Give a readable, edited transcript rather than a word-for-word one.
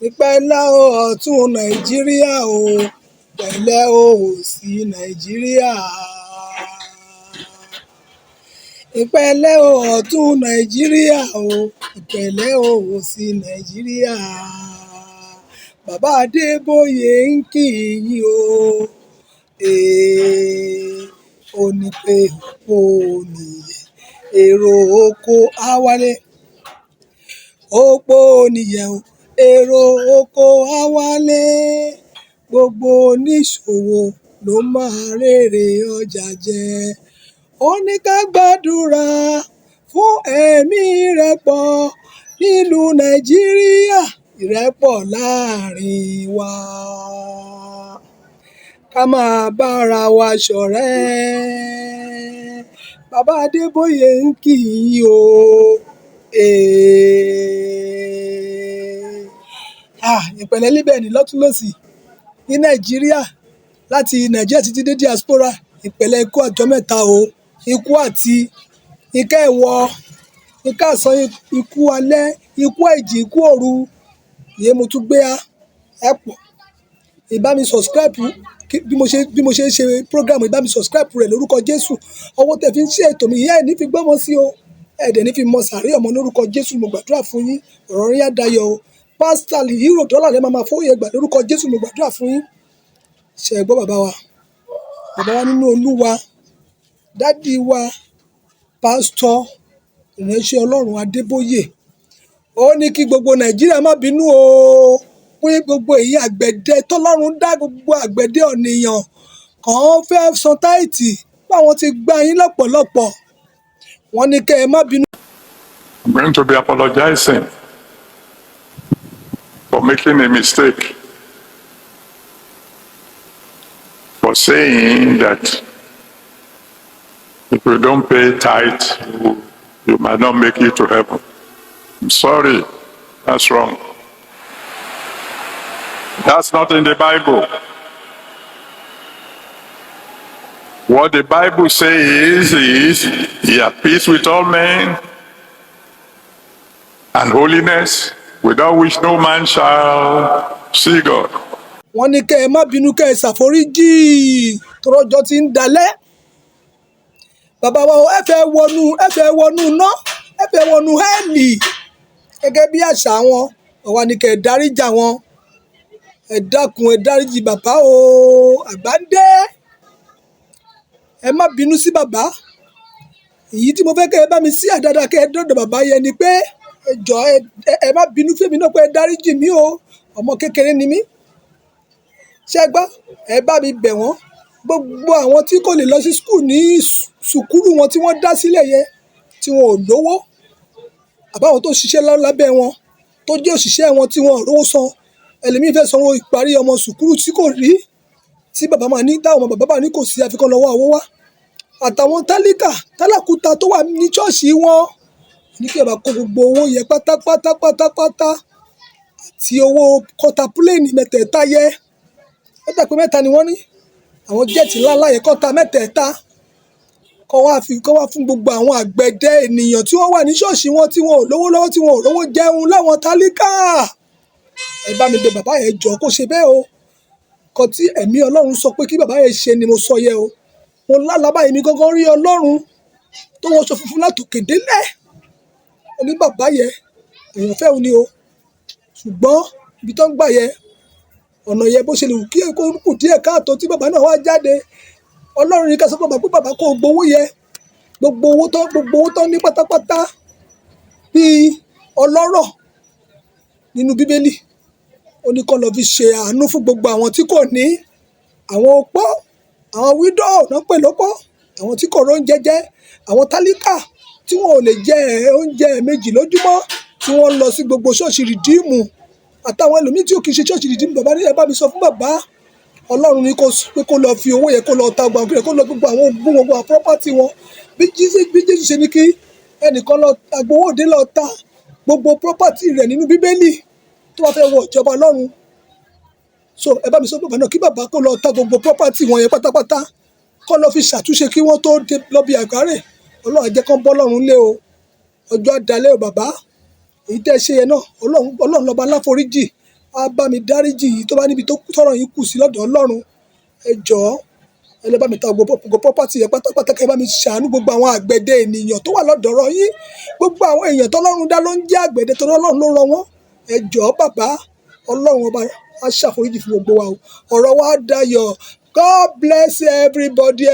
ìpẹ̀lẹ́ o ọ̀tún nàìjíríà o pẹ̀lẹ́ o òsì nàìjíríà. ìpẹ̀lẹ́ o ọ̀tún nàìjíríà o ìpẹ̀lẹ́ o òsì nàìjíríà. bàbá Adébóyè ń kí yín o ó ní pé ó nìyẹn èrò oko àwálé òpó nìyẹn o èrò oko àwálé gbogbo oníṣòwò ló máa rèrè ọjà jẹ. ó ní ká gbàdúrà fún ẹ̀mí ìrẹ́pọ̀ nílùú nàìjíríà ìrẹ́pọ̀ láàrin wa ká máa bára wa ṣọ̀rẹ́. bàbá Adébóyè ń kì í o ìpẹ̀lẹ́ líbẹ̀ ní lọ́túnlọ́sì ní nàìjíríà láti nàìjíríà títí dé diaspora ìpẹ̀lẹ́ ikú àjọ mẹ́ta o ikú àti ikú ẹ̀wọ̀ ikú àsán ikú alẹ́ ikú ẹ̀jì ikú òru ìyẹn mo tún gbé ẹ pọ̀ ìbá mi subscribe bí mo ṣe ń ṣe program ìbá mi subscribe rẹ̀ lórúkọ Jésù ọwọ́ tẹ̀ fi ń ṣe ètò mi ìyá ẹ̀ ní fi gbọ́mọ sí o ẹ̀ẹ́dẹ̀ ní fi mọ sàárè ọmọ lórúkọ Jésù mo gbàdúrà fún yín ọ̀rọ̀ yín á dayọ̀ o pásítálì euro dọ́là lẹ́ máa fowóyè gbà lórúkọ Jésù mo gbàdúrà fún yín. ṣe é gbọ́ bàbá wa nínú Olúwa dádì wa pásítọ̀ ìránṣẹ́ Ọlọ́run Adébóyè ó ní kí gbogbo Nàìjíríà má bínú o pé gbogbo èyí àgbẹ̀dẹ tọ́lọ́run dá gbogbo àgbẹ̀dẹ ọ̀nìyàn kàn fẹ́ san táìtì báwọn ti gbá yín lọ́pọ̀lọpọ̀ wọ́n ní kẹ́ ẹ má bínú. I'm going to be apologizing for making a mistake, for saying that if you don't pay tithe, you might not make it to heaven. I'm sorry, that's wrong. That's not in the Bible. What the Bible says is, "He had peace with all men, and holiness, without which no man shall see God." wọ́n ní kẹ́ ẹ má bínú kẹ́ ẹ ṣàforíjì tọrọjọ́ ti ń dalẹ̀ bàbá wa ẹ fẹ́ wọnú iná ẹ fẹ́ wọnú hẹ́ẹ̀lì gẹ́gẹ́ bí àṣà wọn ọ̀wá ní kẹ́ ẹ dáríjà wọn ẹ dákun ẹ dáríjì bàbá o àgbà ń dé ẹ má bínú sí bàbá èyí tí mo fẹ́ kẹ́ ẹ bá mi sí àdáadáa kẹ́ ẹ dọ́dọ̀ bàbá yẹn ni pé ẹ jọ̀ọ́ ẹ má bínú fèmí náà pé ẹ dáríjì mí o ọmọ kékeré ni mí ṣé ẹ gbọ́ ẹ bá mi bẹ̀ wọ́n gbogbo àwọn tí kò lè lọ sí skul ní sùkúrù wọn tí wọ́n dá sílẹ̀ yẹn tí wọn ò lówó àbáwọn tó ṣiṣẹ́ lábẹ́ wọn tó jẹ́ òṣìṣẹ́ wọn tí wọn ò rówó san ẹlòmíì fẹ́ sanwó ìparí ọmọ sùkúrù tí kò rí tí bàbá máa ní táwọn bàbá bá ní kò sí àfikún lọ́wọ́ àwọ́ wá àtàwọn tálákùúta tó wà ní ṣọ́ọ̀ṣì wọn ní kí ẹ bá kó gbogbo owó yẹn pátápátá àti owó kọta pílẹ̀nì mẹ́tẹ̀ẹ̀ta yẹ ó dàpẹ́ mẹ́ta ni wọ́n ní àwọn jẹ́ẹ̀tì ńláńlá yẹn kọ́ta mẹ́tẹ̀ẹ̀ta kọ́ wá fún gbogbo àwọn àgbẹ̀dẹ ènìyàn tí wọ́n wà ní ṣọ́ọ̀ṣì wọn tí wọn ò lówó lọ́wọ́ tí wọn ò rówó jẹun láwọn tálíkà ẹ bá mi bẹ̀ bàbá yẹn jọ kó ṣe bẹ́ẹ̀ o kan tí ẹ̀mí Ọlọ́run sọ pé kí bàbá yẹn ṣe ni mo sọ yẹ o mo lálàbá yìí mi gángan rí Ọlọ́run tó wọṣọ funfun látòkè délẹ̀ oní bàbá yẹn èèyàn fẹ́ òní o ṣùgbọ́n ibi tó ń gbà yẹ ọ̀nà yẹn bó ṣe lè wù kí èkó kù díẹ̀ káàtó tí bàbá náà wá jáde Ọlọ́run ní ká sọ pé bàbá kó gbowó yẹ gbogbo owó tó ní pátápátá bíi ọlọ́rọ̀ nínú Bíbélì ó ní kó lọ fi ṣe àánú fún gbogbo àwọn tí kò ní àwọn opó àwọn wídó náà pè lópó àwọn tí kò róúnjẹ jẹ àwọn tálíkà tí wọn ò lè jẹ oúnjẹ méjì lójúmọ́ tí wọ́n lọ sí gbogbo ṣọ́ọ̀ṣì rìdíìmù àtàwọn ẹlòmíín tí ò kì í ṣe ṣọ́ọ̀ṣì rìdíìmù bàbá ní ẹ bá mi sọ fún bàbá Ọlọ́run ní pé kó lọ fi owó yẹn kó lọ ta gbàgbé kó lọ gbogbo àwọn ogún gbogbo àwọn pọ́pátì wọn bí Jésù ṣe ní kí ẹnìkan lọ agbowó òde lọ ta gbogbo pọ́pátì rẹ̀ nínú Bíbélì tó bá fẹ́ wọ ìjọba Ọlọ́run so ẹ bá mi sọ bàbá náà kí bàbá kó lọ ta gbogbo pọ́pátì wọn yẹn pátápátá kó lọ fi ṣàtúnṣe kí wọ́n tó lọ bí àgbáre Ọlọ́run jẹ́ kán bọ́ lọ́run lé o ọjọ́ àdálẹ́ o bàbá èyí tẹ́ ṣe yẹn náà Ọlọ́run lọ́ba aláforíjì á bá mi dáríjì yìí tó bá níbi tó tọ́rọ̀ yín kù sí lọ́dọ̀ Ọlọ́run. Ẹ jọ̀ọ́ ẹ lọ bá mi ta gbogbo property yẹn pátápátá, kẹ́ bá mi ṣàánú gbogbo àwọn àgbẹ̀dẹ ènìyàn tó wà lọ́dọ̀ yín. Gbogbo àwọn èèyàn tọ́lọ́run dá ló ń jẹ́ àgbẹ̀dẹ torí Ọlọ́run ló rán wọn. Ẹ jọ̀ọ́ bàbá, Ọlọ́run ọba á ṣàforíjì fún gbogbo wa o. Ọ̀rọ̀ wa á dayọ̀. God bless everybody,